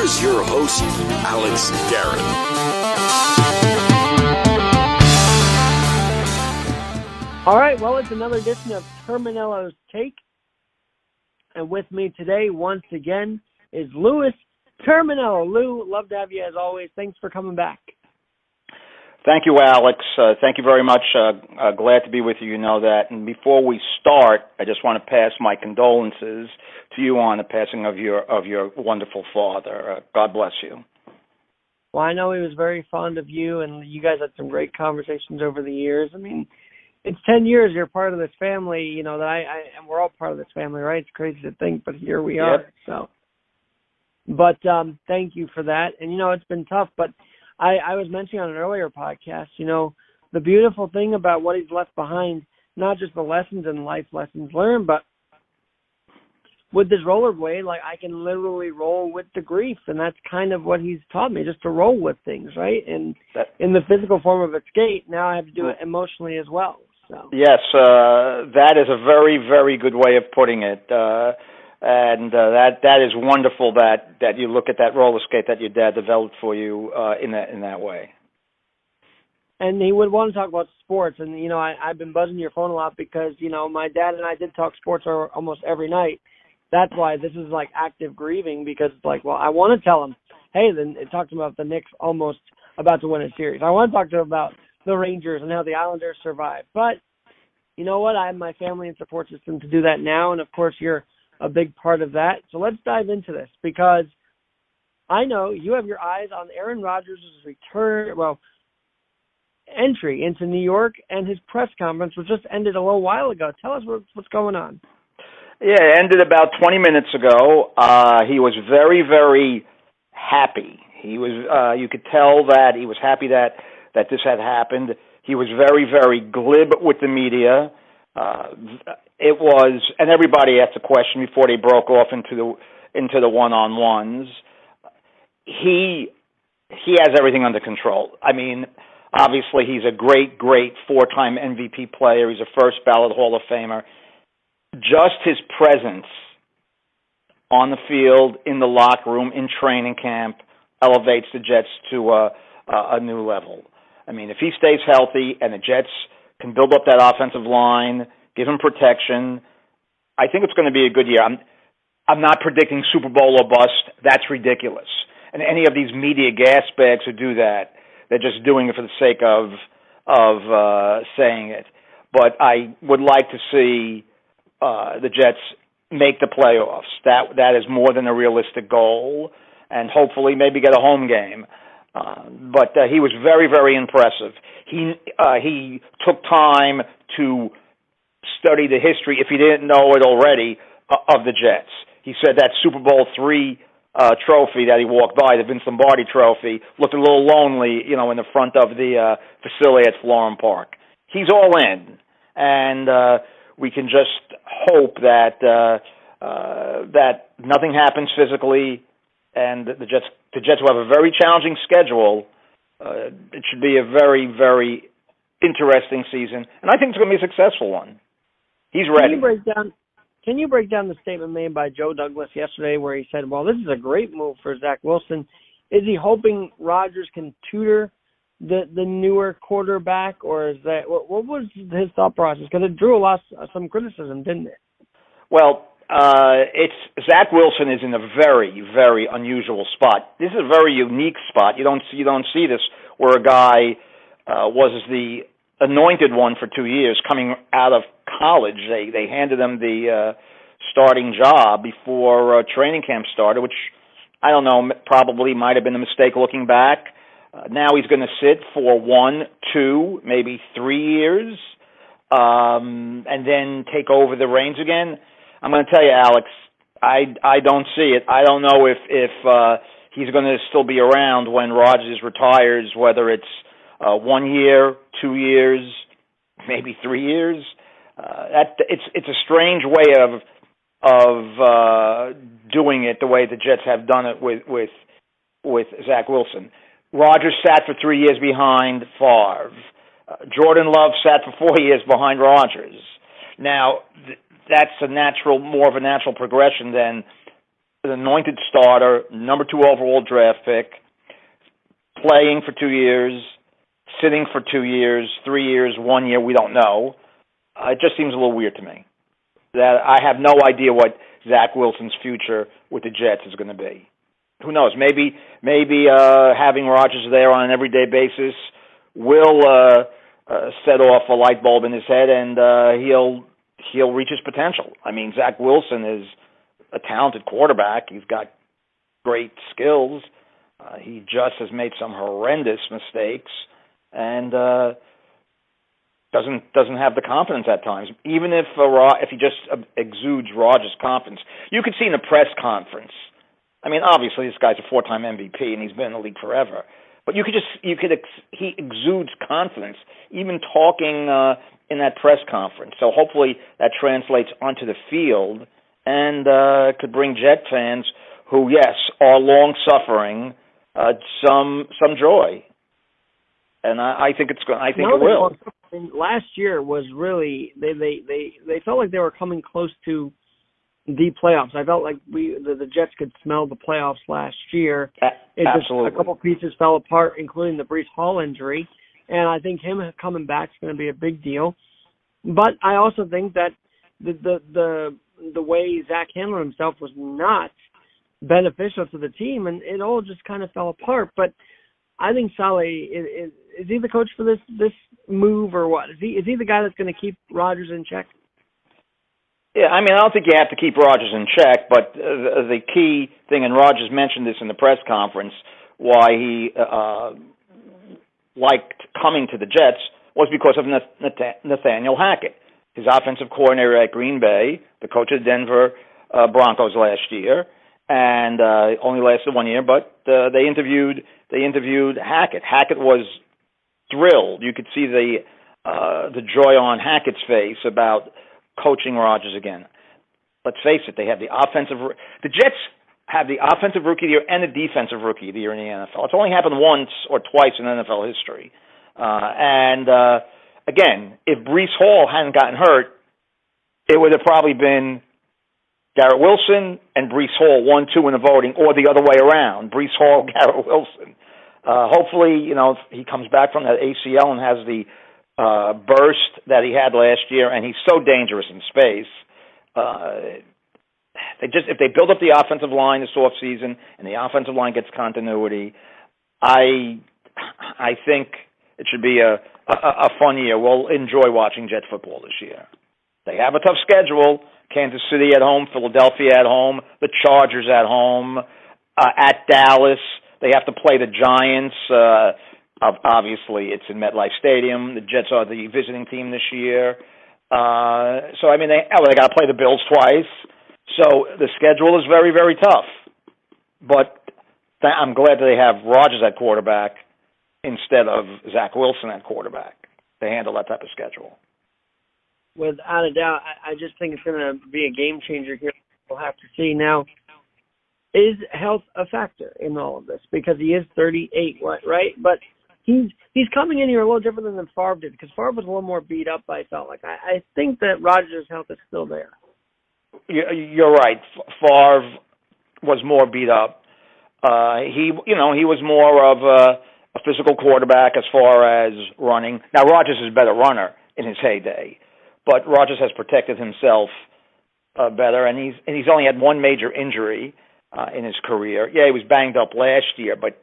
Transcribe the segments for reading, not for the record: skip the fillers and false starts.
here's your host, Alex Guerin. All right, well, it's another edition of Terminello's Take. And with me today, once again, is Lou Terminello. Lou, love to have you as always. Thanks for coming back. Thank you, Alex. Thank you very much. Glad to be with you. You know that. And before we start, I just want to pass my condolences to you on the passing of your wonderful father. God bless you. Well, I know he was very fond of you, and you guys had some great conversations over the years. I mean, it's 10 years you're part of this family, you know, that and we're all part of this family, right? It's crazy to think, but here we are. Yep. So, but thank you for that. And, you know, it's been tough, but I was mentioning on an earlier podcast, you know, the beautiful thing about what he's left behind, not just the lessons and life lessons learned, but with this rollerblade, like I can literally roll with the grief, and that's kind of what he's taught me, just to roll with things, right? And in the physical form of a skate, now I have to do it emotionally as well. So. Yes, that is a very, very good way of putting it, and that is wonderful that you look at that roller skate that your dad developed for you in that way. And he would want to talk about sports, and you know I've been buzzing your phone a lot because you know my dad and I did talk sports almost every night. That's why this is like active grieving, because it's like, well, I want to tell him, hey, then it talked about the Knicks almost about to win a series. I want to talk to him about the Rangers and how the Islanders survived. But you know what? I have my family and support system to do that now, and of course you're a big part of that. So let's dive into this, because I know you have your eyes on Aaron Rodgers' entry into New York and his press conference, which just ended a little while ago. Tell us what's going on. Yeah, it ended about 20 minutes ago. He was very, very happy. He was. You could tell that he was happy that this had happened. He was very, very glib with the media. It was, and everybody asked a question before they broke off into the one-on-ones. He has everything under control. I mean, obviously he's a great, great four-time MVP player. He's a first-ballot Hall of Famer. Just his presence on the field, in the locker room, in training camp, elevates the Jets to a new level. I mean, if he stays healthy and the Jets can build up that offensive line, give him protection, I think it's going to be a good year. I'm not predicting Super Bowl or bust. That's ridiculous. And any of these media gas bags who do that, they're just doing it for the sake of saying it. But I would like to see the Jets make the playoffs. That is more than a realistic goal, and hopefully maybe get a home game. But he was very, very impressive. He took time to study the history, if he didn't know it already, of the Jets. He said that Super Bowl III trophy that he walked by, the Vince Lombardi trophy, looked a little lonely, you know, in the front of the facility at Florham Park. He's all in, and we can just hope that that nothing happens physically, and the Jets will have a very challenging schedule. It should be a very, very interesting season, and I think it's going to be a successful one. He's ready. Can you break down the statement made by Joe Douglas yesterday where he said, well, this is a great move for Zach Wilson? Is he hoping Rodgers can tutor the newer quarterback, or is that what was his thought process? Because it drew some criticism, didn't it? Well, it's Zach Wilson is in a very, very unusual spot. This is a very unique spot. You don't see this where a guy was the anointed one for 2 years coming out of college. They handed him the starting job before training camp started, which I don't know, probably might have been a mistake looking back. Now he's going to sit for 1, 2, maybe 3 years, and then take over the reins again. I'm going to tell you, Alex, I don't see it. I don't know if he's going to still be around when Rodgers retires, whether it's 1 year, 2 years, maybe 3 years. It's a strange way of doing it the way the Jets have done it with Zach Wilson. Rodgers sat for 3 years behind Favre. Jordan Love sat for 4 years behind Rodgers. Now, that's more of a natural progression than an anointed starter, number 2 overall draft pick, playing for 2 years, sitting for 2 years, 3 years, 1 year, we don't know. It just seems a little weird to me. That I have no idea what Zach Wilson's future with the Jets is going to be. Who knows? Maybe having Rodgers there on an everyday basis will set off a light bulb in his head, and he'll reach his potential. I mean, Zach Wilson is a talented quarterback. He's got great skills. He just has made some horrendous mistakes, and doesn't have the confidence at times. Even if he just exudes Rodgers' confidence, you could see in the press conference. I mean, obviously this guy's a 4-time MVP and he's been in the league forever. But he exudes confidence, even talking in that press conference. So hopefully that translates onto the field and could bring Jet fans who, yes, are long suffering, some joy. And I think it's going. I think it will. Last year was really they felt like they were coming close to the playoffs. I felt like the Jets could smell the playoffs last year. Absolutely. Just a couple pieces fell apart, including the Breece Hall injury, and I think him coming back is going to be a big deal. But I also think that the way Zach handled himself was not beneficial to the team, and it all just kind of fell apart. But I think Saleh is he the coach for this move or what? Is he the guy that's going to keep Rodgers in check? Yeah, I mean, I don't think you have to keep Rodgers in check, but the key thing, and Rodgers mentioned this in the press conference, why he liked coming to the Jets was because of Nathaniel Hackett, his offensive coordinator at Green Bay, the coach of the Denver Broncos last year, and only lasted 1 year, but they interviewed Hackett. Hackett was thrilled. You could see the joy on Hackett's face about coaching Rodgers again. Let's face it, the Jets have the offensive rookie of the year and the defensive rookie of the year in the NFL. It's only happened once or twice in NFL history. Again, if Breece Hall hadn't gotten hurt, it would have probably been Garrett Wilson and Breece Hall 1-2 in the voting, or the other way around, Breece Hall, Garrett Wilson. Hopefully, he comes back from that ACL and has the burst that he had last year, and he's so dangerous in space. If they build up the offensive line this offseason and the offensive line gets continuity, I think it should be a fun year. We'll enjoy watching Jet football this year. They have a tough schedule. Kansas City at home, Philadelphia at home, the Chargers at home, at Dallas. They have to play the Giants. Obviously, it's in MetLife Stadium. The Jets are the visiting team this year. So, I mean, they got to play the Bills twice. So the schedule is very, very tough. But I'm glad that they have Rodgers at quarterback instead of Zach Wilson at quarterback to handle that type of schedule. Without a doubt, I just think it's going to be a game changer here. We'll have to see. Now, is health a factor in all of this? Because he is 38, right? But he's coming in here a little different than Favre did, because Favre was a little more beat up, I felt like. I think that Rodgers' health is still there. You're right. Favre was more beat up. He was more of a physical quarterback as far as running. Now, Rodgers is a better runner in his heyday, but Rodgers has protected himself better, and he's only had one major injury in his career. Yeah, he was banged up last year, but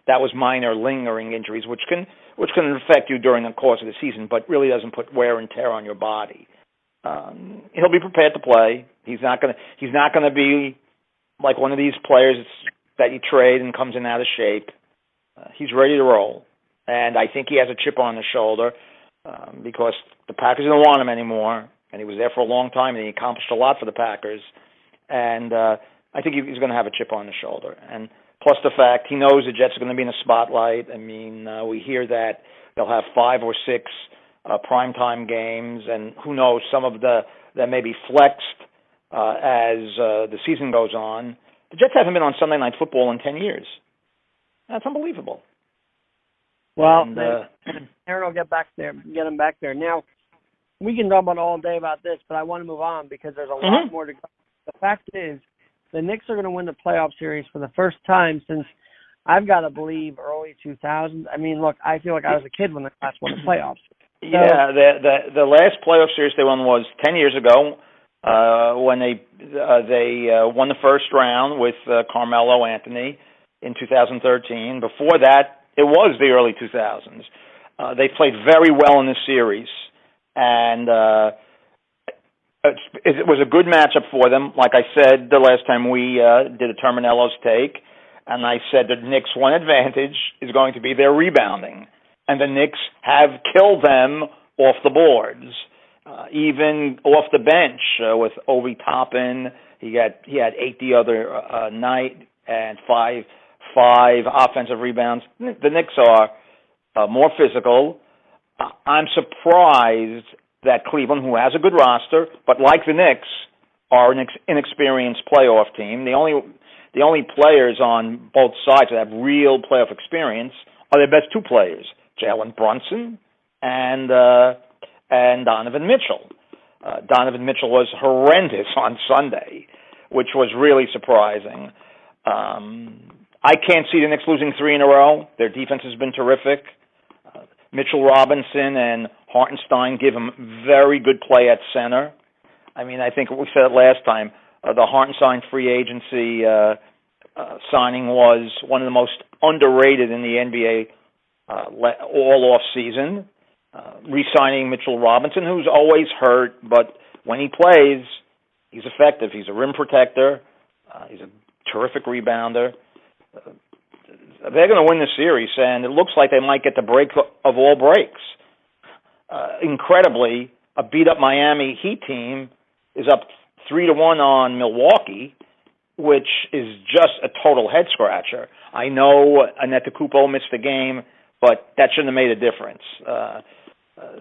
that was minor lingering injuries, which can affect you during the course of the season, but really doesn't put wear and tear on your body. He'll be prepared to play. He's not gonna be like one of these players that you trade and comes in out of shape. He's ready to roll, and I think he has a chip on his shoulder because the Packers don't want him anymore, and he was there for a long time, and he accomplished a lot for the Packers, and I think he's going to have a chip on his shoulder. And plus the fact he knows the Jets are going to be in the spotlight. I mean, we hear that they'll have 5 or 6 primetime games, and who knows, some of that may be flexed as the season goes on. The Jets haven't been on Sunday Night Football in 10 years. That's unbelievable. Well, Aaron will get him back there. Now, we can talk about all day about this, but I want to move on because there's a lot more to go. The fact is, the Knicks are going to win the playoff series for the first time since, I've got to believe, early 2000s. I mean, look, I feel like I was a kid when the Cavs won the playoffs. So, yeah, the last playoff series they won was 10 years ago when they won the first round with Carmelo Anthony in 2013. Before that, it was the early 2000s. They played very well in this series, and it was a good matchup for them. Like I said the last time we did a Terminello's take, and I said the Knicks' one advantage is going to be their rebounding. And the Knicks have killed them off the boards, even off the bench with Obi Toppin. He had 8 the other night and five offensive rebounds. The Knicks are more physical. I'm surprised that Cleveland, who has a good roster, but like the Knicks, are an inexperienced playoff team. The only players on both sides that have real playoff experience are their best 2 players, Jalen Brunson and Donovan Mitchell. Donovan Mitchell was horrendous on Sunday, which was really surprising. I can't see the Knicks losing 3 in a row. Their defense has been terrific. Mitchell Robinson and Hartenstein give him very good play at center. I mean, I think we said it last time. The Hartenstein free agency signing was one of the most underrated in the NBA all off season. Re-signing Mitchell Robinson, who's always hurt, but when he plays, he's effective. He's a rim protector. He's a terrific rebounder. They're going to win the series, and it looks like they might get the break of all breaks. Incredibly, a beat-up Miami Heat team is up 3-1 on Milwaukee, which is just a total head-scratcher. I know Antetokounmpo missed the game, but that shouldn't have made a difference.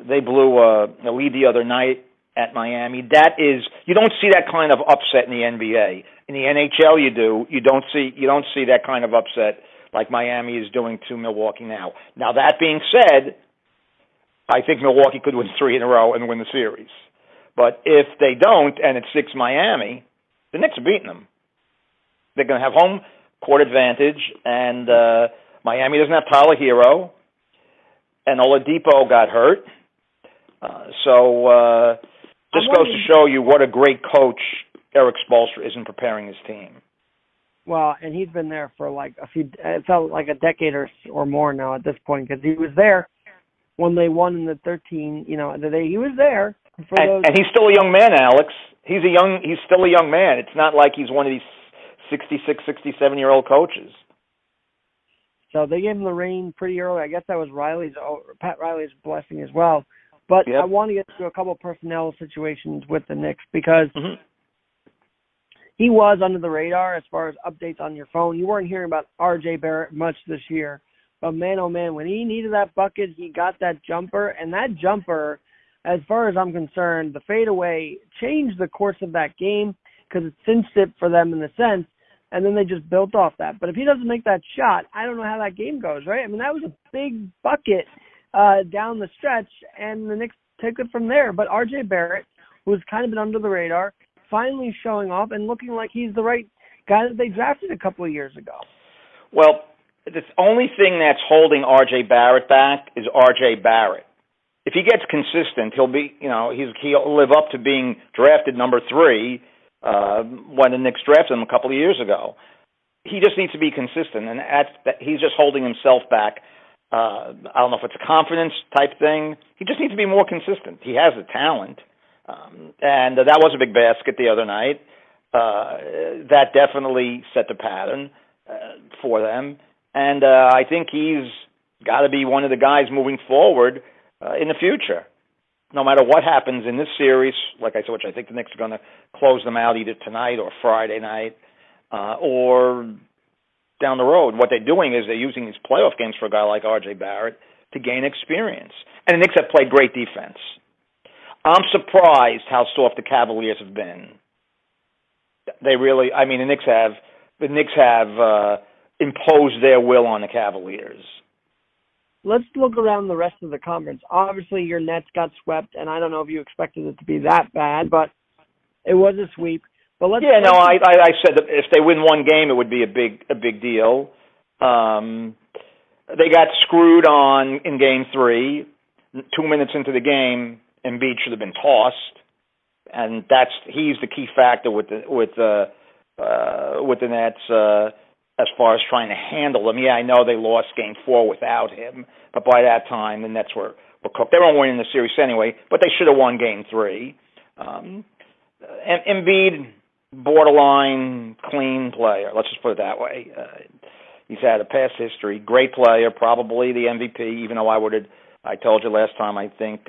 They blew a lead the other night at Miami. That is, you don't see that kind of upset in the NBA. In the NHL, you do. You don't see that kind of upset like Miami is doing to Milwaukee now. Now, that being said, I think Milwaukee could win 3 in a row and win the series. But if they don't, and it's 6 Miami, the Knicks are beating them. They're going to have home court advantage, and Miami doesn't have Tyler Hero, and Oladipo got hurt. Just goes to show you what a great coach Eric Spoelstra is in preparing his team. Well, and he's been there for like it felt like a decade or more now at this point, because he was there when they won in the 13, he was there. And he's still a young man, Alex. He's still a young man. It's not like he's one of these 66, 67-year-old coaches. So they gave him the reign pretty early. I guess that was Pat Riley's blessing as well. But yep. I want to get to a couple of personnel situations with the Knicks because he was under the radar as far as updates on your phone. You weren't hearing about R.J. Barrett much this year. But, man, oh, man, when he needed that bucket, he got that jumper. And that jumper, as far as I'm concerned, the fadeaway changed the course of that game because it cinched it for them in a sense. And then they just built off that. But if he doesn't make that shot, I don't know how that game goes, right? I mean, that was a big bucket down the stretch, and the Knicks took it from there. But R.J. Barrett, who's kind of been under the radar, finally showing off and looking like he's the right guy that they drafted a couple of years ago. Well, the only thing that's holding R.J. Barrett back is R.J. Barrett. If he gets consistent, he'll live up to being drafted number 3 when the Knicks drafted him a couple of years ago. He just needs to be consistent, and he's just holding himself back. I don't know if it's a confidence type thing. He just needs to be more consistent. He has the talent, and that was a big basket the other night. That definitely set the pattern for them, and I think he's got to be one of the guys moving forward in the future. No matter what happens in this series, like I said, which I think the Knicks are going to close them out either tonight or Friday night or down the road. What they're doing is they're using these playoff games for a guy like R.J. Barrett to gain experience. And the Knicks have played great defense. I'm surprised how soft the Cavaliers have been. They really, I mean, the Knicks have imposed their will on the Cavaliers. Let's look around the rest of the conference. Obviously, your Nets got swept, and I don't know if you expected it to be that bad, but it was a sweep. But let's. Yeah, no, I said that if they win one game, it would be a big deal. They got screwed on in Game 3. 2 minutes into the game, Embiid should have been tossed, and he's the key factor with the Nets as far as trying to handle them. Yeah, I know they lost Game 4 without him, but by that time the Nets were cooked. They weren't winning the series anyway, but they should have won Game 3. Embiid, borderline clean player. Let's just put it that way. He's had a past history. Great player, probably the MVP. Even though I told you last time, I think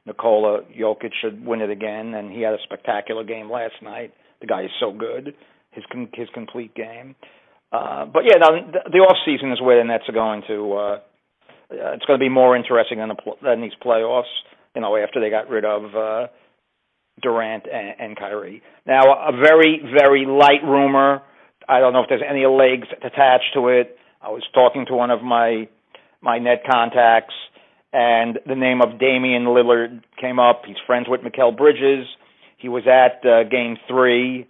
Nikola Jokic should win it again, and he had a spectacular game last night. The guy is so good, his complete game. But yeah, the off season is where the Nets are going to. It's going to be more interesting than these playoffs. After they got rid of Durant and Kyrie. Now, a very, very light rumor. I don't know if there's any legs attached to it. I was talking to one of my net contacts, and the name of Damian Lillard came up. He's friends with Mikal Bridges. He was at Game 3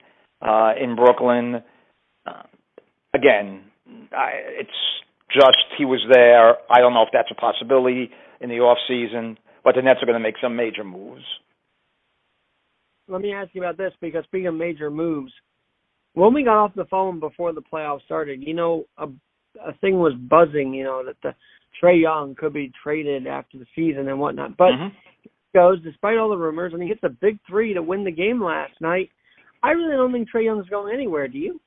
in Brooklyn. Again, it's just he was there. I don't know if that's a possibility in the off season, but the Nets are going to make some major moves. Let me ask you about this, because speaking of major moves, when we got off the phone before the playoffs started, a thing was buzzing, that the Trae Young could be traded after the season and whatnot. But it goes, despite all the rumors, and he hits a big three to win the game last night. I really don't think Trae Young's going anywhere. Do you?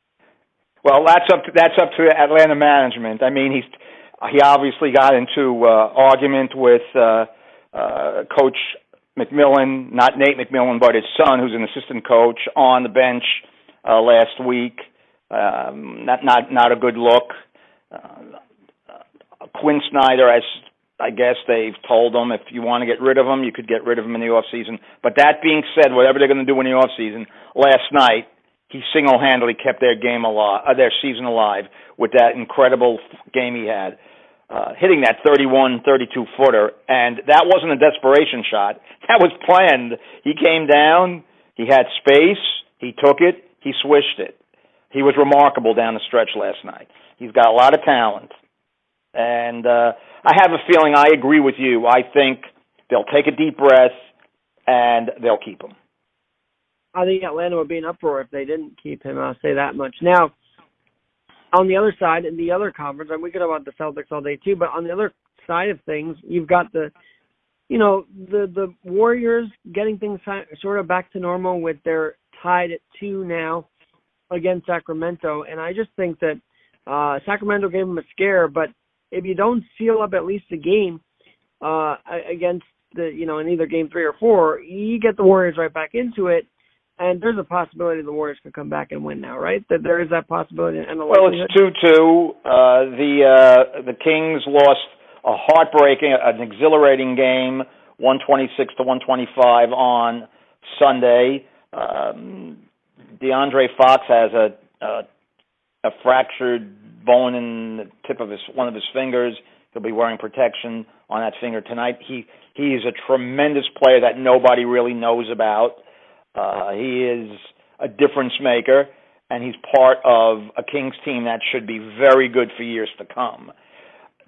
Well, that's up to Atlanta management. I mean, he obviously got into argument with Coach McMillan, not Nate McMillan, but his son, who's an assistant coach, on the bench last week. Not a good look. Quinn Snyder, as I guess they've told him, if you want to get rid of him, you could get rid of him in the off season. But that being said, whatever they're going to do in the off season, last night he single-handedly kept their season alive with that incredible game he had. Hitting that 31, 32-footer, and that wasn't a desperation shot. That was planned. He came down, he had space, he took it, he swished it. He was remarkable down the stretch last night. He's got a lot of talent, and I have a feeling I agree with you. I think they'll take a deep breath, and they'll keep him. I think Atlanta would be an uproar if they didn't keep him, I'll say that much. Now, on the other side, in the other conference, and we could talk about the Celtics all day too, but on the other side of things, you've got the Warriors getting things sort of back to normal with their tied at 2 now against Sacramento, and I just think that Sacramento gave them a scare, but if you don't seal up at least a game against in either Game 3 or 4, you get the Warriors right back into it. And there's a possibility the Warriors could come back and win now, right? That there is that possibility. And well, it's 2-2. The Kings lost a heartbreaking, an exhilarating game, 126-125 on Sunday. DeAndre Fox has a fractured bone in the tip of one of his fingers. He'll be wearing protection on that finger tonight. He is a tremendous player that nobody really knows about. He is a difference maker, and he's part of a Kings team that should be very good for years to come.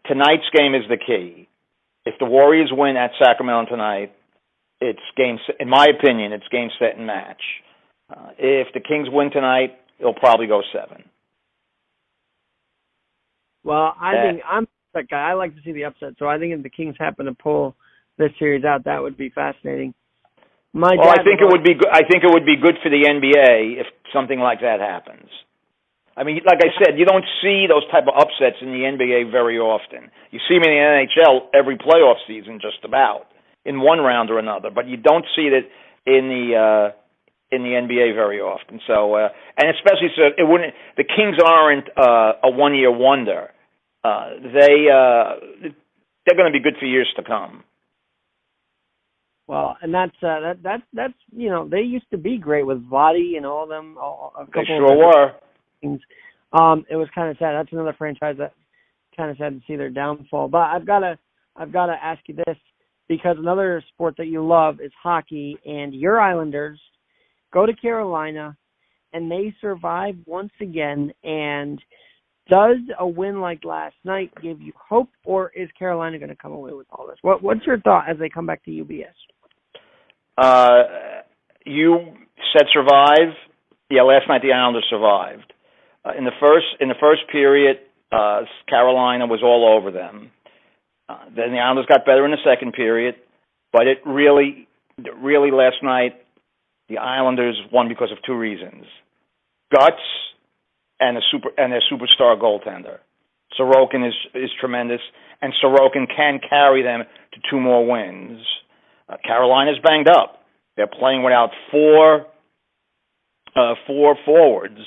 Tonight's game is the key. If the Warriors win at Sacramento tonight, in my opinion, it's game, set, and match. If the Kings win tonight, it'll probably go 7. Well, I think I'm that guy. I like to see the upset, so I think if the Kings happen to pull this series out, that would be fascinating. I think it would be good. I think it would be good for the NBA if something like that happens. I mean, like I said, you don't see those type of upsets in the NBA very often. You see them in the NHL every playoff season, just about, in one round or another. But you don't see it in the NBA very often. So, and especially so, the Kings aren't a one-year wonder. They're going to be good for years to come. Well, and that's they used to be great with Vladdy and all them. They sure were. Things. It was kind of sad. That's another franchise that kind of sad to see their downfall. But I've got to ask you this, because another sport that you love is hockey, and your Islanders go to Carolina, and they survive once again. And does a win like last night give you hope, or is Carolina going to come away with all this? What's your thought as they come back to UBS? You said survive. Yeah, last night the Islanders survived. In the first period, Carolina was all over them. Then the Islanders got better in the second period, but it really last night the Islanders won because of two reasons: guts and their superstar goaltender. Sorokin is tremendous, and Sorokin can carry them to two more wins. Carolina's banged up. They're playing without four forwards,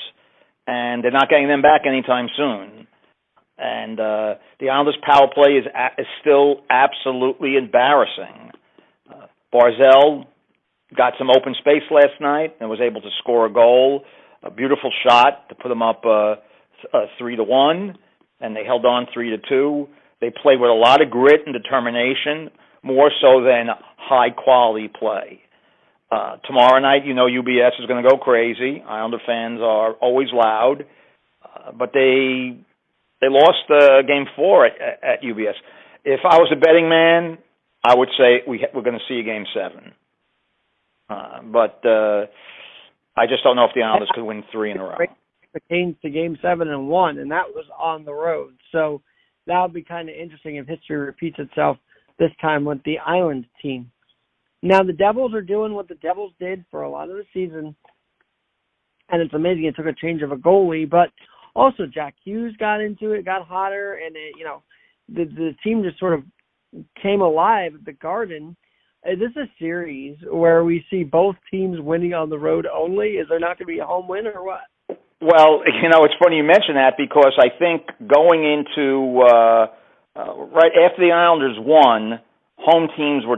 and they're not getting them back anytime soon. And the Islanders' power play is still absolutely embarrassing. Barzal got some open space last night and was able to score a goal, a beautiful shot to put them up 3-1, and they held on 3-2. They played with a lot of grit and determination, more so than high-quality play. Tomorrow night, UBS is going to go crazy. Islander fans are always loud, but they lost Game 4 at UBS. If I was a betting man, I would say we're going to see a Game 7. But I just don't know if the Islanders could win 3 in a row. It came to Game 7 and 1, and that was on the road. So that would be kind of interesting if history repeats itself this time with the Island team. Now, the Devils are doing what the Devils did for a lot of the season, and it's amazing it took a change of a goalie, but also Jack Hughes got into it, got hotter, and the team just sort of came alive at the Garden. Is this a series where we see both teams winning on the road only? Is there not going to be a home win or what? Well, it's funny you mention that because I think going into right after the Islanders won, road teams were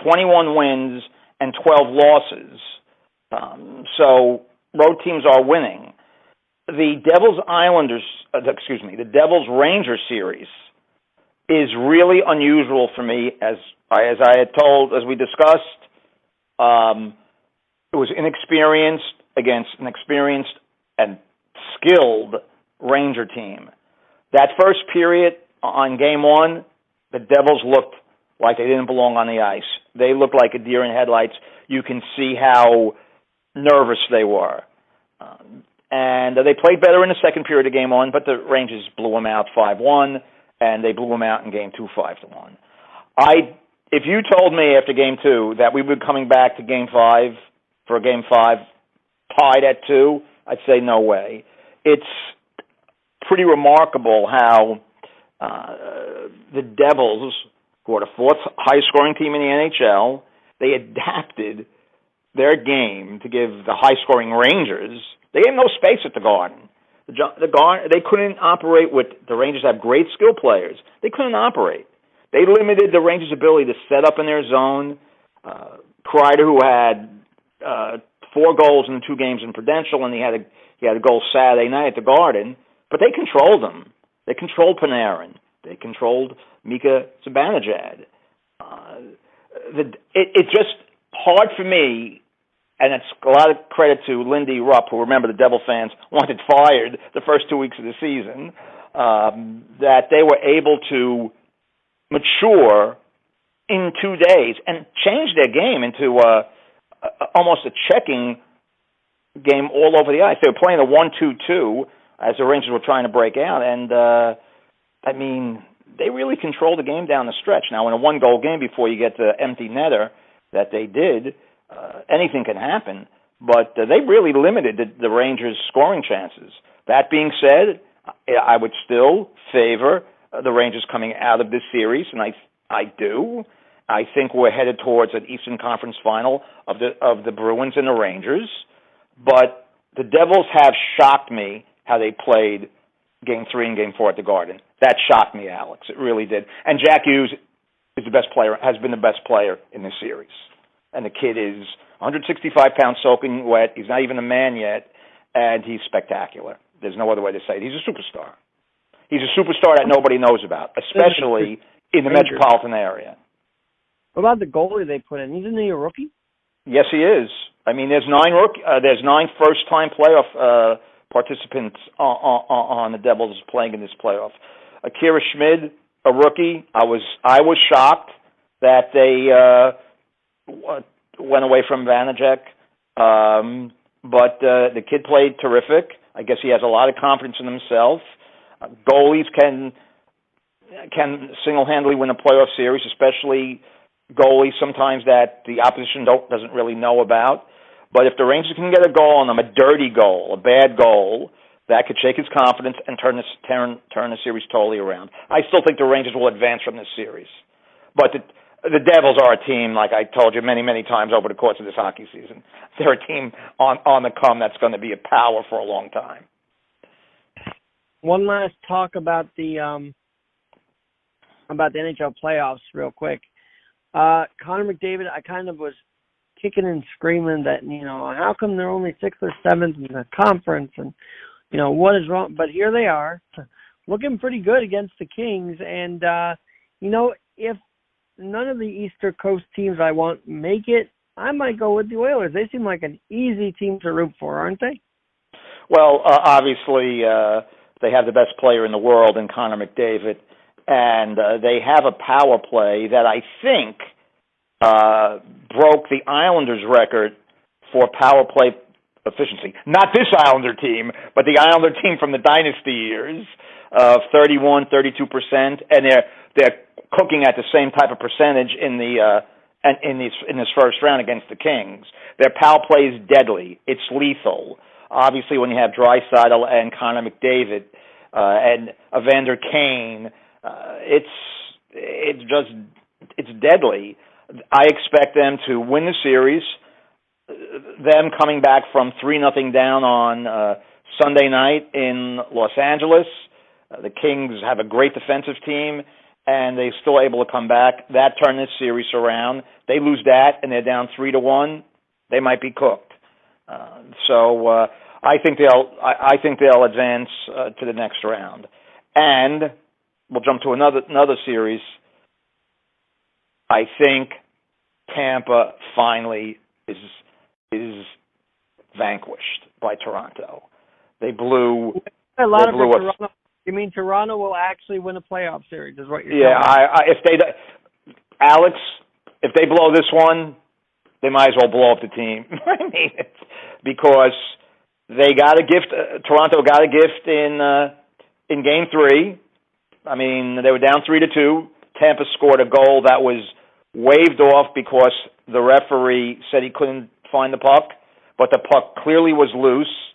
21 wins and 12 losses. So road teams are winning. The Devils Rangers series is really unusual for me, as we discussed. It was inexperienced against an experienced and skilled Ranger team. That first period on Game 1, the Devils looked like they didn't belong on the ice. They looked like a deer in headlights. You can see how nervous they were. And they played better in the second period of Game 1, but the Rangers blew them out 5-1, and they blew them out in Game 2 5-1. If you told me after Game 2 that we would be coming back to Game 5 for a Game 5 tied at 2, I'd say no way. It's pretty remarkable how the Devils, who are the fourth highest-scoring team in the NHL, they adapted their game to give the high-scoring Rangers. They gave them no space at the Garden. They couldn't operate with the Rangers. Have great skill players. They couldn't operate. They limited the Rangers' ability to set up in their zone. Kreider, who had 4 goals in the 2 games in Prudential, and he had a goal Saturday night at the Garden. But they controlled them. They controlled Panarin. They controlled Mika Zibanejad. It's just hard for me, and it's a lot of credit to Lindy Rupp, who, remember, the Devil fans wanted fired the first 2 weeks of the season, that they were able to mature in 2 days and change their game into almost a checking game all over the ice. They were playing a 1-2-2 as the Rangers were trying to break out, and they really controlled the game down the stretch. Now, in a 1-goal game before you get to empty netter that they did, anything can happen, but they really limited the Rangers' scoring chances. That being said, I would still favor the Rangers coming out of this series, and I do. I think we're headed towards an Eastern Conference final of the Bruins and the Rangers, but the Devils have shocked me how they played Game 3 and Game 4 at the Garden. That shocked me, Alex. It really did. And Jack Hughes is the best player, has been the best player in this series. And the kid is 165 pounds soaking wet. He's not even a man yet, and he's spectacular. There's no other way to say it. He's a superstar. He's a superstar that nobody knows about, especially in the metropolitan area. What about the goalie they put in? Isn't he a rookie? Yes, he is. I mean, there's nine first-time playoff participants on the Devils playing in this playoff. Akira Schmid, a rookie. I was shocked that they went away from Vanacek, but the kid played terrific. I guess he has a lot of confidence in himself. Goalies can single-handedly win a playoff series, especially goalies sometimes that the opposition doesn't really know about. But if the Rangers can get a goal on them, a dirty goal, a bad goal, that could shake his confidence and turn the series totally around. I still think the Rangers will advance from this series. But the Devils are a team, like I told you many, many times over the course of this hockey season. They're a team on the come that's going to be a power for a long time. One last talk about the NHL playoffs real quick. Connor McDavid, I kind of was kicking and screaming that, how come they're only 6th or 7th in the conference and, what is wrong? But here they are, looking pretty good against the Kings. And, if none of the Eastern Coast teams I want make it, I might go with the Oilers. They seem like an easy team to root for, aren't they? Well, obviously, they have the best player in the world in Connor McDavid, and they have a power play that I think broke the Islanders' record for power play efficiency. Not this Islander team, but the Islander team from the Dynasty years, 31, 32%, and they're cooking at the same type of percentage in this first round against the Kings. Their power play is deadly. It's lethal. Obviously, when you have Draisaitl and Connor McDavid and Evander Kane, it's deadly. I expect them to win the series. Them coming back from 3-0 down on Sunday night in Los Angeles. The Kings have a great defensive team, and they're still able to come back. That turned this series around. They lose that, and they're down 3-1. They might be cooked. So I think they'll advance to the next round, and we'll jump to another series. I think Tampa finally is vanquished by Toronto. They blew a lot of Toronto. You mean Toronto will actually win a playoff series? Is what you're saying? Alex, if they blow this one, they might as well blow up the team. I mean, because they got a gift. Toronto got a gift in Game 3. I mean, they were down 3-2. Tampa scored a goal that was waved off because the referee said he couldn't find the puck, but the puck clearly was loose,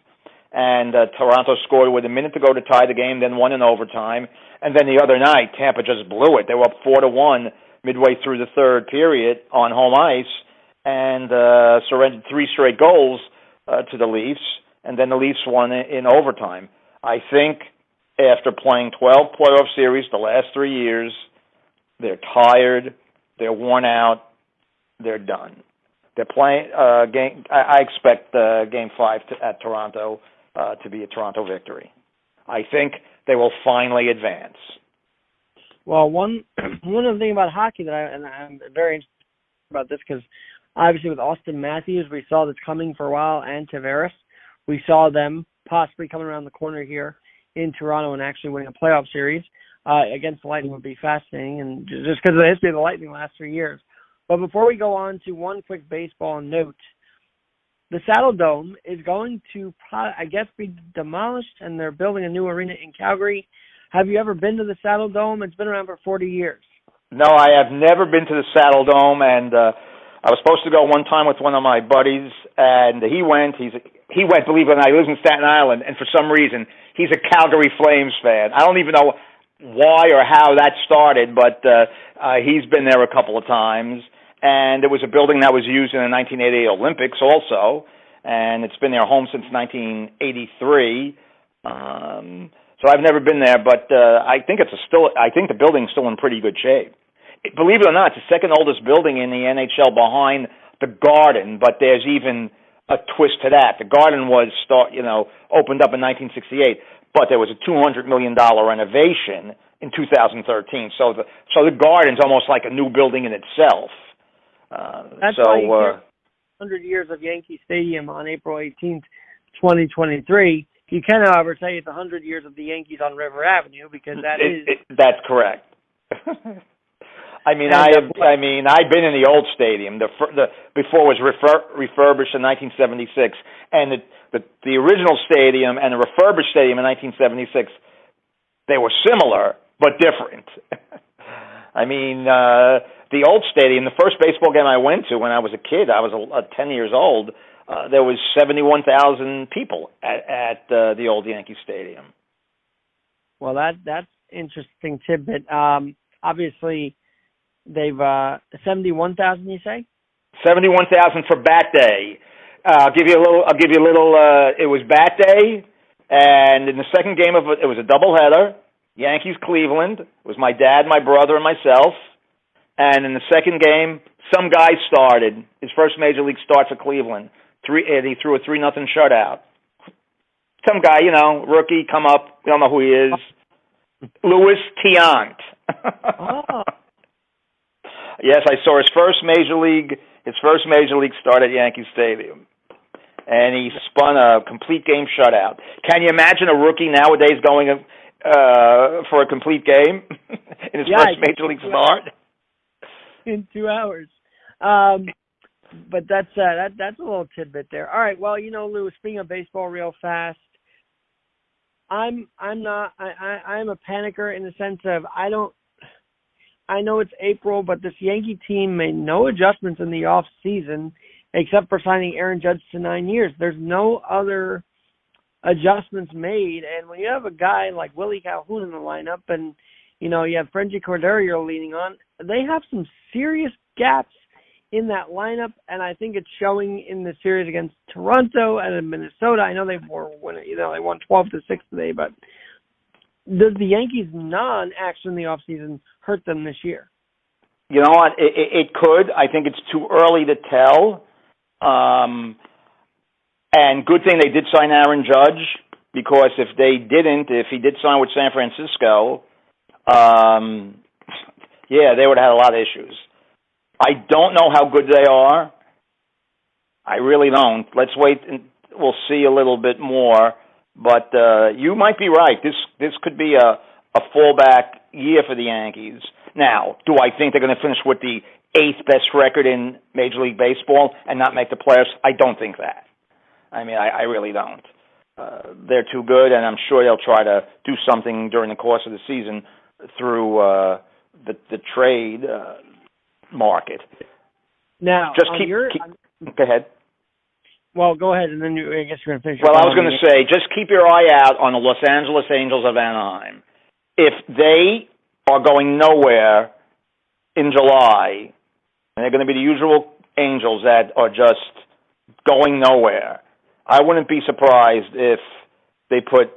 and Toronto scored with a minute to go to tie the game, then won in overtime. And then the other night, Tampa just blew it. They were up 4-1 midway through the third period on home ice and surrendered 3 straight goals to the Leafs, and then the Leafs won in overtime. I think after playing 12 playoff series the last 3 years, they're tired, they're worn out, they're done. They're playing game. I expect Game 5 at Toronto to be a Toronto victory. I think they will finally advance. Well, one of the things about hockey that I'm very interested about this, because obviously with Austin Matthews, we saw this coming for a while, and Tavares, we saw them possibly coming around the corner here in Toronto and actually winning a playoff series against the Lightning would be fascinating, and just because of the history of the Lightning the last 3 years. But before we go on to one quick baseball note, the Saddle Dome is going to, I guess, be demolished, and they're building a new arena in Calgary. Have you ever been to the Saddle Dome? It's been around for 40 years. No, I have never been to the Saddle Dome, and I was supposed to go one time with one of my buddies, and he went. He went, believe it or not. He lives in Staten Island, and for some reason, he's a Calgary Flames fan. I don't even know why or how that started, but he's been there a couple of times. And it was a building that was used in the 1988 Olympics also, and it's been their home since 1983. So I've never been there, but I think the building's still in pretty good shape. Believe it or not, it's the second oldest building in the NHL behind the Garden, but there's even a twist to that. The Garden was opened up in 1968, but there was a $200 million renovation in 2013. So the Garden's almost like a new building in itself. 100 years of Yankee Stadium on April 18th, 2023. You can, however, say it's 100 years of the Yankees on River Avenue because that's correct. I've been in the old stadium. Before it was refurbished in 1976, and the original stadium and the refurbished stadium in 1976, they were similar but different. The old stadium, the first baseball game I went to when I was a kid, I was 10 years old. There was 71,000 people at the old Yankee Stadium. Well, that's interesting tidbit. Obviously, they've 71,000. You say 71,000 for Bat Day. I'll give you a little. It was Bat Day, and in the second game it was a doubleheader. Yankees Cleveland. It was my dad, my brother, and myself. And in the second game, some guy started his first major league start for Cleveland. He threw a 3-0 shutout. Some guy, rookie, come up. We don't know who he is. Louis Tiant. Oh. Yes, I saw his first major league start at Yankee Stadium, and he spun a complete game shutout. Can you imagine a rookie nowadays going for a complete game in his first major league start? In 2 hours. But that's a little tidbit there. All right. Well, Lou, speaking of baseball real fast, I'm a panicker in the sense of I know it's April, but this Yankee team made no adjustments in the off season except for signing Aaron Judge to 9 years. There's no other adjustments made, and when you have a guy like Willie Calhoun in the lineup, and you have Frenchie Cordero you're leaning on, they have some serious gaps in that lineup, and I think it's showing in the series against Toronto and in Minnesota. I know they won 12-6 today, but does the Yankees' non-action in the offseason hurt them this year? You know what? It could. I think it's too early to tell. And good thing they did sign Aaron Judge, because if he did sign with San Francisco, they would have had a lot of issues. I don't know how good they are. I really don't. Let's wait and we'll see a little bit more. But you might be right. This could be a fallback year for the Yankees. Now, do I think they're going to finish with the 8th best record in Major League Baseball and not make the playoffs? I don't think that. I really don't. They're too good, and I'm sure they'll try to do something during the course of the season through the trade market. Now, just go ahead. Well, go ahead, and then I guess you're going to finish. Well, I was going to say, just keep your eye out on the Los Angeles Angels of Anaheim. If they are going nowhere in July, and they're going to be the usual Angels that are just going nowhere, I wouldn't be surprised if they put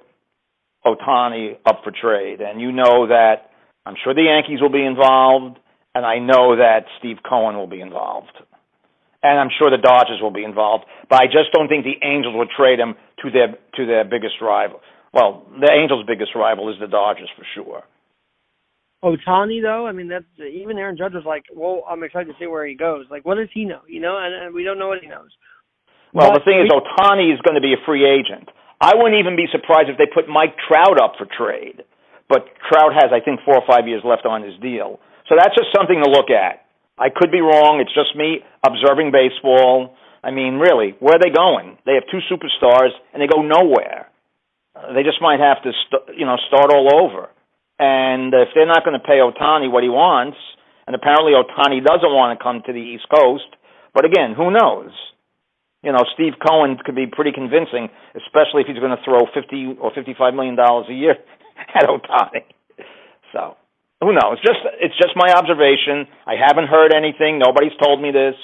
Ohtani up for trade. And you know that I'm sure the Yankees will be involved, and I know that Steve Cohen will be involved. And I'm sure the Dodgers will be involved, but I just don't think the Angels would trade him to their biggest rival. Well, the Angels' biggest rival is the Dodgers for sure. Ohtani, though, that's even Aaron Judge was like, well, I'm excited to see where he goes. Like, what does he know? And we don't know what he knows. Well, the thing is, Ohtani is going to be a free agent. I wouldn't even be surprised if they put Mike Trout up for trade, but Trout has, I think, 4 or 5 years left on his deal. So that's just something to look at. I could be wrong. It's just me observing baseball. Really, where are they going? They have 2 superstars, and they go nowhere. They just might have to, start all over. And if they're not going to pay Ohtani what he wants, and apparently Ohtani doesn't want to come to the East Coast, but again, who knows? Steve Cohen could be pretty convincing, especially if he's going to throw $50 or $55 million a year at Ohtani. So, who knows? It's just my observation. I haven't heard anything. Nobody's told me this.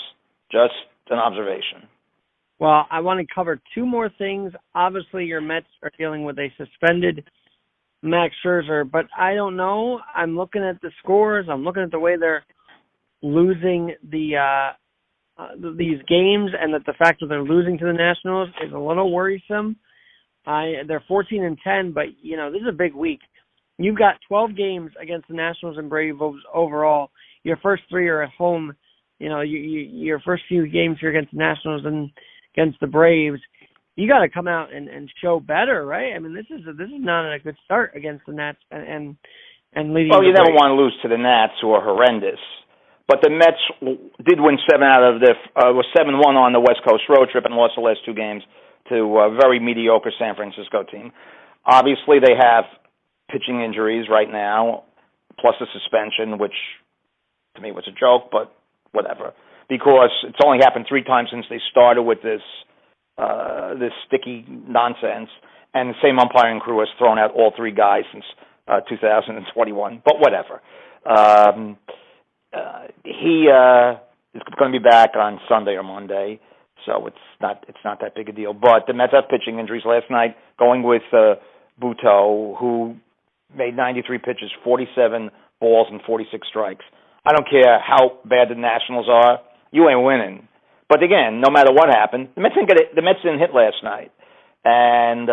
Just an observation. Well, I want to cover 2 more things. Obviously, your Mets are dealing with a suspended Max Scherzer, but I don't know. I'm looking at the scores. I'm looking at the way they're losing these games, and that the fact that they're losing to the Nationals is a little worrisome. They're 14-10, but this is a big week. You've got 12 games against the Nationals and Braves overall. Your first 3 are at home your first few games here against the Nationals and against the Braves, you got to come out and show better, right? I mean, this is not a good start against the Nats and leading. Well, you never want to lose to the Nats, who are horrendous. But the Mets did win 7-1 on the West Coast road trip and lost the last two games to a very mediocre San Francisco team. Obviously, they have pitching injuries right now, plus a suspension, which to me was a joke, but whatever. Because it's only happened 3 times since they started with this sticky nonsense, and the same umpiring crew has thrown out all 3 guys since 2021. But whatever. He is going to be back on Sunday or Monday, so it's not that big a deal. But the Mets have pitching injuries last night, going with Buto, who made 93 pitches, 47 balls, and 46 strikes. I don't care how bad the Nationals are, you ain't winning. But again, no matter what happened, the Mets didn't hit last night, and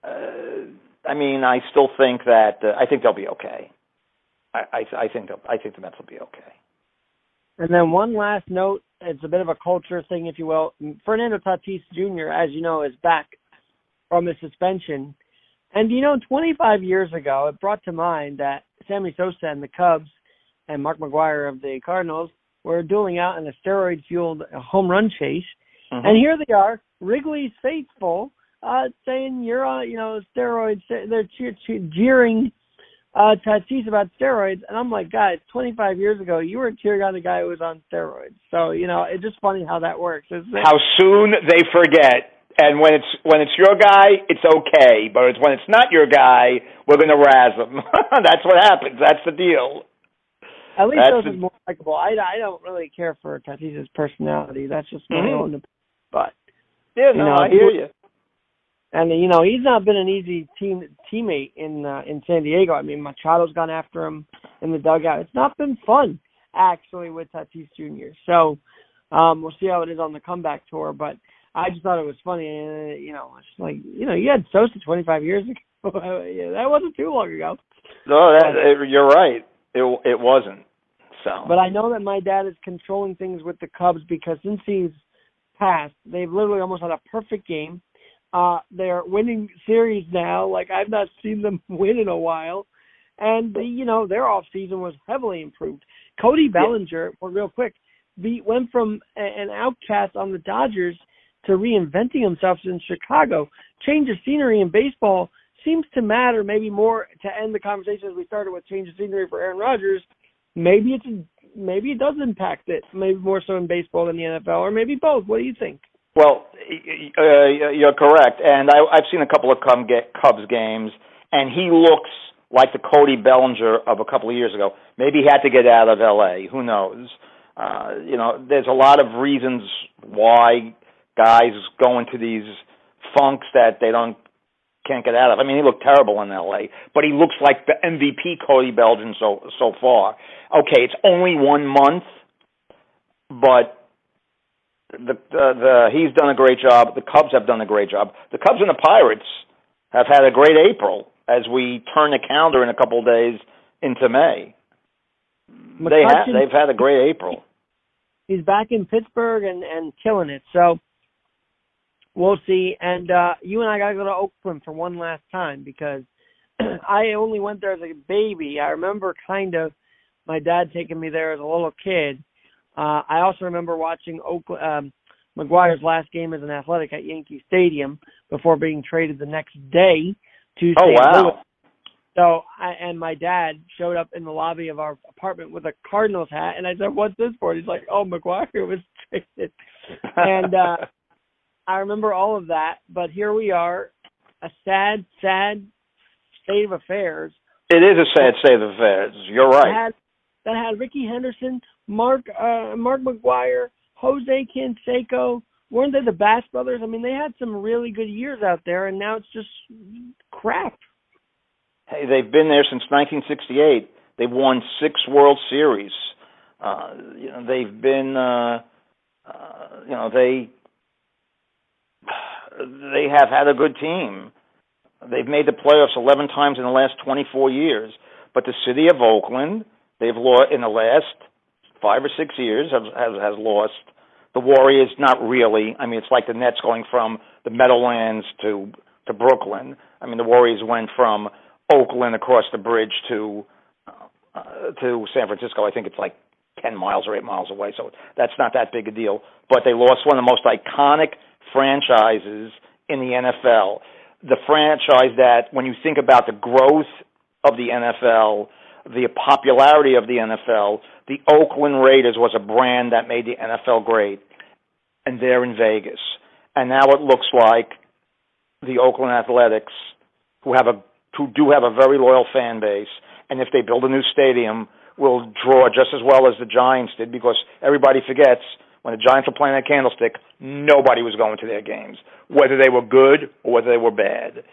I mean, I still think that I think they'll be okay. I think the Mets will be okay. And then one last note, it's a bit of a culture thing, if you will. Fernando Tatis Jr., as you know, is back from his suspension. And, 25 years ago, it brought to mind that Sammy Sosa and the Cubs and Mark McGwire of the Cardinals were dueling out in a steroid-fueled home run chase. Mm-hmm. And here they are, Wrigley's faithful, saying you're on, steroids. They're jeering Tatis about steroids, and I'm like, guys, 25 years ago, you were cheering on a guy who was on steroids. So, it's just funny how that works, isn't it? How soon they forget. And when it's your guy, it's okay. But when it's not your guy, we're going to razz them. That's what happens. That's the deal. At least those are more likable. I don't really care for Tatis's personality. That's just my own. But yeah, I hear you. And he's not been an easy teammate in San Diego. I mean, Machado's gone after him in the dugout. It's not been fun actually with Tatis Jr. So we'll see how it is on the comeback tour. But I just thought it was funny. It's like you had Sosa 25 years ago. That wasn't too long ago. No, you're right. It wasn't. So. But I know that my dad is controlling things with the Cubs because since he's passed, they've literally almost had a perfect game. They're winning series now. Like, I've not seen them win in a while. And, their off season was heavily improved. Cody Bellinger, real quick, went from an outcast on the Dodgers to reinventing himself in Chicago. Change of scenery in baseball seems to matter maybe more to end the conversation as we started with change of scenery for Aaron Rodgers. Maybe it does impact it, maybe more so in baseball than the NFL, or maybe both. What do you think? Well, you're correct, and I've seen a couple of Cubs games, and he looks like the Cody Bellinger of a couple of years ago. Maybe he had to get out of L.A. Who knows? There's a lot of reasons why guys go into these funks that they can't get out of. I mean, he looked terrible in L.A., but he looks like the MVP Cody Bellinger so far. Okay, it's only 1 month, but he's done a great job. The Cubs have done a great job. The Cubs and the Pirates have had a great April as we turn the calendar in a couple of days into May. They've had a great April. He's back in Pittsburgh and killing it. So we'll see. And you and I got to go to Oakland for one last time because I only went there as a baby. I remember kind of my dad taking me there as a little kid. I also remember watching McGuire's last game as an Athletic at Yankee Stadium before being traded the next day to St. Louis. So, and my dad showed up in the lobby of our apartment with a Cardinals hat, and I said, "What's this for?" He's like, "Oh, McGwire was traded." And I remember all of that, but here we are, a sad state of affairs. It is a sad state of affairs. You're right. That had Ricky Henderson, Mark McGwire, Jose Canseco. Weren't they the Bass brothers? I mean, they had some really good years out there, and now it's just crap. Hey, they've been there since 1968. They've won 6 World Series. They've been, they have had a good team. They've made the playoffs 11 times in the last 24 years. But the city of Oakland, they've lost in the last 5 or 6 years has lost. The Warriors, not really. I mean, it's like the Nets going from the Meadowlands to Brooklyn. I mean, the Warriors went from Oakland across the bridge to San Francisco. I think it's like 10 miles or 8 miles away, so that's not that big a deal. But they lost one of the most iconic franchises in the NFL. The franchise that, when you think about the growth of the NFL, the popularity of the NFL, the Oakland Raiders was a brand that made the NFL great, and they're in Vegas. And now it looks like the Oakland Athletics, who do have a very loyal fan base, and if they build a new stadium, will draw just as well as the Giants did, because everybody forgets when the Giants were playing at Candlestick, nobody was going to their games, whether they were good or whether they were bad.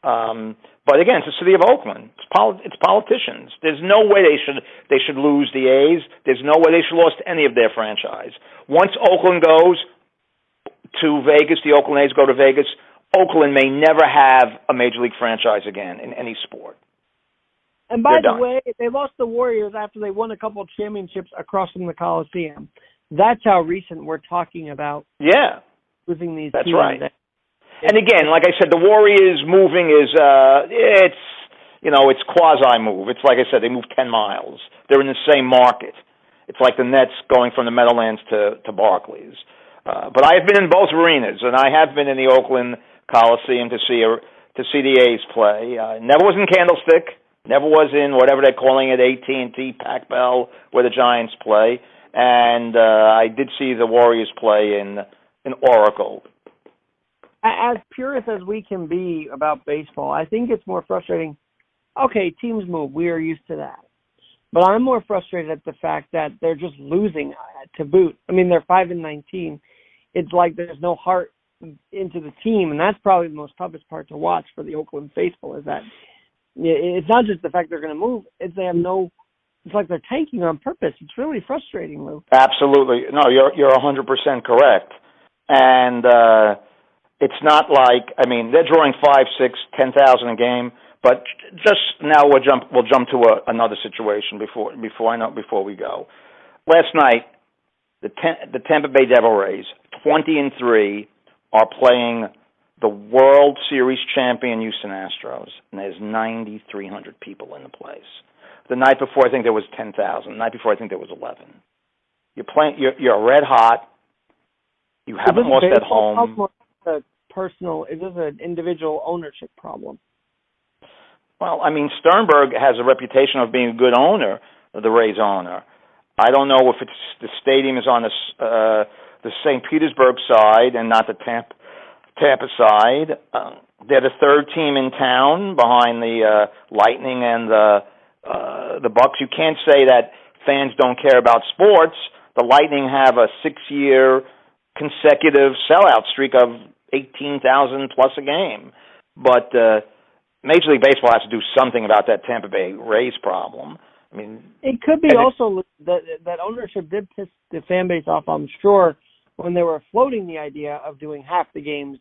But again, it's the city of Oakland. It's politicians. There's no way they should lose the A's. There's no way they should lose any of their franchise. Once Oakland goes to Vegas, the Oakland A's go to Vegas, Oakland may never have a major league franchise again in any sport. And by the way, they lost the Warriors after they won a couple of championships across from the Coliseum. That's how recent we're talking about. Yeah, losing these. That's teams. right. And again, like I said, the Warriors moving is it's quasi move. It's like I said, they move 10 miles. They're in the same market. It's like the Nets going from the Meadowlands to Barclays. But I have been in both arenas, and I have been in the Oakland Coliseum to see the A's play. Never was in Candlestick. Never was in whatever they're calling it, AT&T, Pac Bell, where the Giants play. And I did see the Warriors play in Oracle. As purist as we can be about baseball, I think it's more frustrating. Okay, teams move. We are used to that. But I'm more frustrated at the fact that they're just losing to boot. I mean, they're 5-19. It's like there's no heart into the team, and that's probably the most toughest part to watch for the Oakland faithful, is that it's not just the fact they're going to move. It's like they're tanking on purpose. It's really frustrating, Lou. Absolutely. No, you're 100% correct. And it's not like, I mean, they're drawing 5, 6, 10,000 a game, but just now we'll jump to another situation before we go. Last night, the Tampa Bay Devil Rays, 20-3, are playing the World Series champion Houston Astros, and there's 9,300 people in the place. The night before, I think there was 10,000. The night before, I think there was 11. You're red hot. You haven't lost at home. Is this an individual ownership problem? Well, I mean, Sternberg has a reputation of being a good owner, the Rays owner. I don't know if it's the stadium is on the St. Petersburg side and not the Tampa side. They're the third team in town behind the Lightning and the Bucks. You can't say that fans don't care about sports. The Lightning have a 6-year consecutive sellout streak of 18,000 plus a game. But Major League Baseball has to do something about that Tampa Bay Rays problem. I mean, it could be also that ownership did piss the fan base off, I'm sure, when they were floating the idea of doing half the games,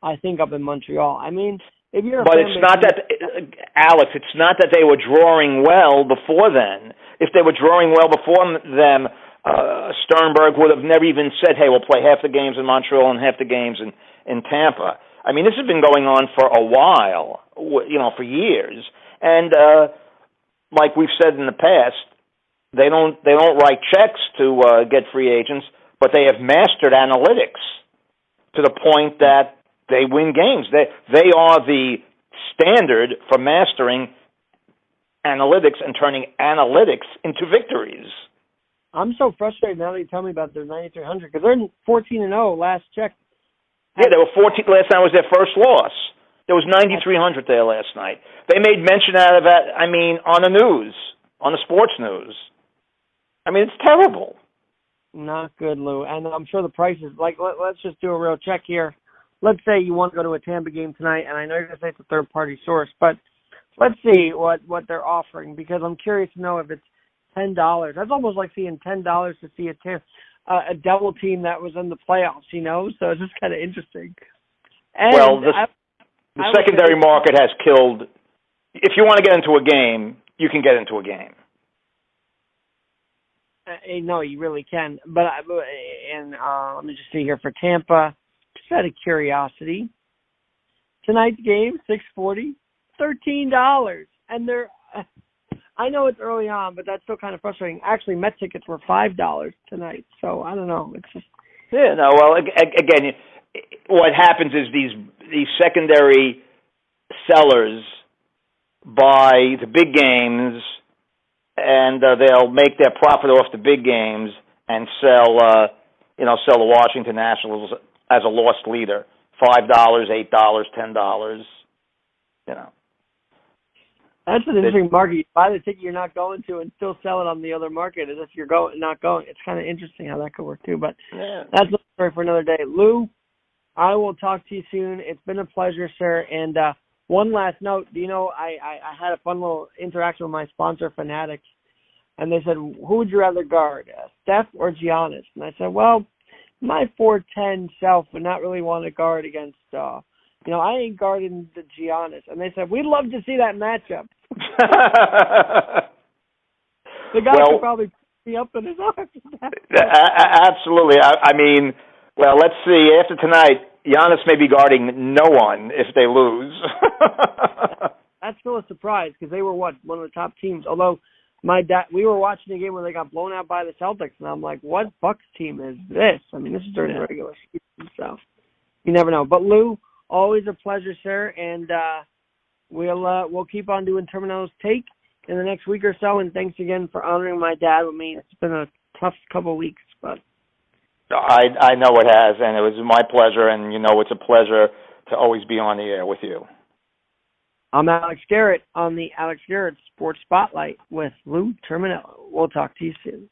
I think, up in Montreal. I mean, if you're but it's not that, Alex, it's not that they were drawing well before then. If they were drawing well before them, Sternberg would have never even said, hey, we'll play half the games in Montreal and half the games in Tampa. I mean, this has been going on for a while, for years. And like we've said in the past, they don't write checks to get free agents, but they have mastered analytics to the point that they win games. They are the standard for mastering analytics and turning analytics into victories. I'm so frustrated now that you tell me about their 9,300, because they're 14-0 last check. Yeah, they were 14. Last night was their first loss. There was 9,300 there last night. They made mention out of that, I mean, on the news, on the sports news. I mean, it's terrible. Not good, Lou. And I'm sure the prices, like, let's just do a real check here. Let's say you want to go to a Tampa game tonight, and I know you're going to say it's a third-party source, but let's see what they're offering, because I'm curious to know if it's $10. That's almost like seeing $10 to see a Devil team that was in the playoffs, So it's just kind of interesting. And well, the secondary market has killed. If you want to get into a game, you can get into a game. No, you really can. But let me just see here for Tampa. Just out of curiosity, tonight's game, 6:40, $13, and they're. I know it's early on, but that's still kind of frustrating. Actually, Met tickets were $5 tonight, so I don't know. It's just Well, again, what happens is these secondary sellers buy the big games, and they'll make their profit off the big games and sell the Washington Nationals as a lost leader, $5, $8, $10. That's an interesting market. You buy the ticket you're not going to and still sell it on the other market as if you're not going. It's kind of interesting how that could work too. But that's a story for another day. Lou, I will talk to you soon. It's been a pleasure, sir. And one last note. Do you know I had a fun little interaction with my sponsor, Fanatics, and they said, who would you rather guard, Steph or Giannis? And I said, well, my 4'10" self would not really want to guard against I ain't guarding the Giannis. And they said, we'd love to see that matchup. The guy could probably put me up in his arms. Absolutely. I mean, well, let's see. After tonight, Giannis may be guarding no one if they lose. That's still a surprise because they were, one of the top teams. Although we were watching a game where they got blown out by the Celtics, and I'm like, what Bucks team is this? I mean, this is during the regular season, so you never know. But Lou, always a pleasure, sir, and we'll keep on doing Terminello's Take in the next week or so. And thanks again for honoring my dad with me. It's been a tough couple of weeks, but I know it has, and it was my pleasure. And it's a pleasure to always be on the air with you. I'm Alex Garrett on the Alex Garrett Sports Spotlight with Lou Terminello. We'll talk to you soon.